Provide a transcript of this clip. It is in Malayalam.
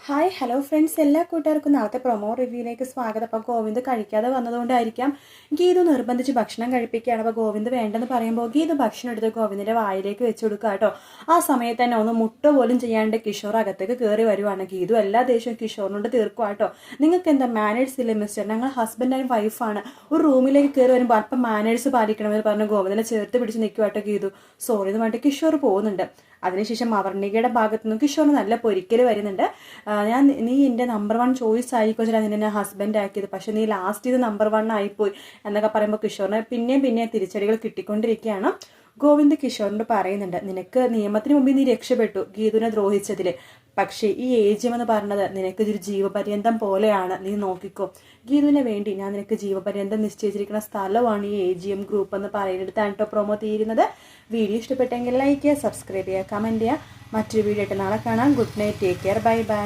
ഹായ് ഹലോ ഫ്രണ്ട്സ്, എല്ലാ കൂട്ടുകാർക്കും നാളത്തെ പ്രൊമോ റിവ്യൂയിലേക്ക് സ്വാഗതം. അപ്പോൾ ഗോവിന്ദ് കഴിക്കാതെ വന്നതുകൊണ്ടായിരിക്കാം ഗീതു നിർബന്ധിച്ച് ഭക്ഷണം കഴിപ്പിക്കുകയാണ്. അപ്പോൾ ഗോവിന്ദ് വേണ്ടെന്ന് പറയുമ്പോൾ ഗീതു ഭക്ഷണം എടുത്ത് ഗോവിന്ദിൻ്റെ വായിലേക്ക് വെച്ച് കൊടുക്കുക കേട്ടോ. ആ സമയത്ത് തന്നെ ഒന്ന് മുട്ട പോലും ചെയ്യാണ്ട് കിഷോർ അകത്തേക്ക് കയറി വരുവാണ്. ഗീതു എല്ലാ ദേഷ്യവും കിഷോറിനോട് തീർക്കുക കേട്ടോ. നിങ്ങൾക്ക് എന്താ മാനേഴ്സ് ഇല്ലേ മിസ്റ്റർ? ഞങ്ങൾ ഹസ്ബൻഡ് ആൻഡ് വൈഫാണ്. ഒരു റൂമിലേക്ക് കയറി വരുമ്പോൾ അല്പം മാനേഴ്സ് പാലിക്കണമെന്ന് പറഞ്ഞ് ഗോവിന്ദിനെ ചേർത്ത് പിടിച്ച് നിൽക്കുക കേട്ടോ ഗീതു. സോറി എന്ന് പറഞ്ഞിട്ട് കിഷോർ പോകുന്നുണ്ട്. അതിനുശേഷം അവർണികയുടെ ഭാഗത്തു നിന്ന് കിഷോറിന് നല്ല പൊരിക്കൽ വരുന്നുണ്ട്. നീ എൻ്റെ നമ്പർ 1 ചോയ്സ് ആയിക്കോ ചേട്ടാ, നിന്നെ ഞാൻ ഹസ്ബൻഡ് ആക്കിയത്, പക്ഷെ നീ ലാസ്റ്റ് ഇത് നമ്പർ 1 ആയിപ്പോയി എന്നൊക്കെ പറയുമ്പോൾ കിഷോറിന് പിന്നെയും തിരിച്ചടികൾ കിട്ടിക്കൊണ്ടിരിക്കുകയാണ്. ഗോവിന്ദ് കിഷോറിനോട് പറയുന്നുണ്ട്, നിനക്ക് നിയമത്തിന് മുമ്പിൽ നീ രക്ഷപ്പെട്ടു ഗീതുവിനെ ദ്രോഹിച്ചതിൽ, പക്ഷേ ഈ AGM എന്ന് പറഞ്ഞത് നിനക്ക് ഒരു ജീവപര്യന്തം പോലെയാണ്. നീ നോക്കിക്കോ, ഗീതുവിന് വേണ്ടി ഞാൻ നിനക്ക് ജീവപര്യന്തം നിശ്ചയിച്ചിരിക്കുന്ന സ്ഥലമാണ് ഈ AGM ഗ്രൂപ്പ് എന്ന് പറയുന്നിടത്താണ് കേട്ടോ പ്രൊമോ തീരുന്നത്. വീഡിയോ ഇഷ്ടപ്പെട്ടെങ്കിൽ ലൈക്ക് ചെയ്യുക, സബ്സ്ക്രൈബ് ചെയ്യുക, കമൻറ്റ് ചെയ്യുക. മറ്റൊരു വീഡിയോ ആയിട്ട് നാളെ കാണാം. Good night, take care, bye bye.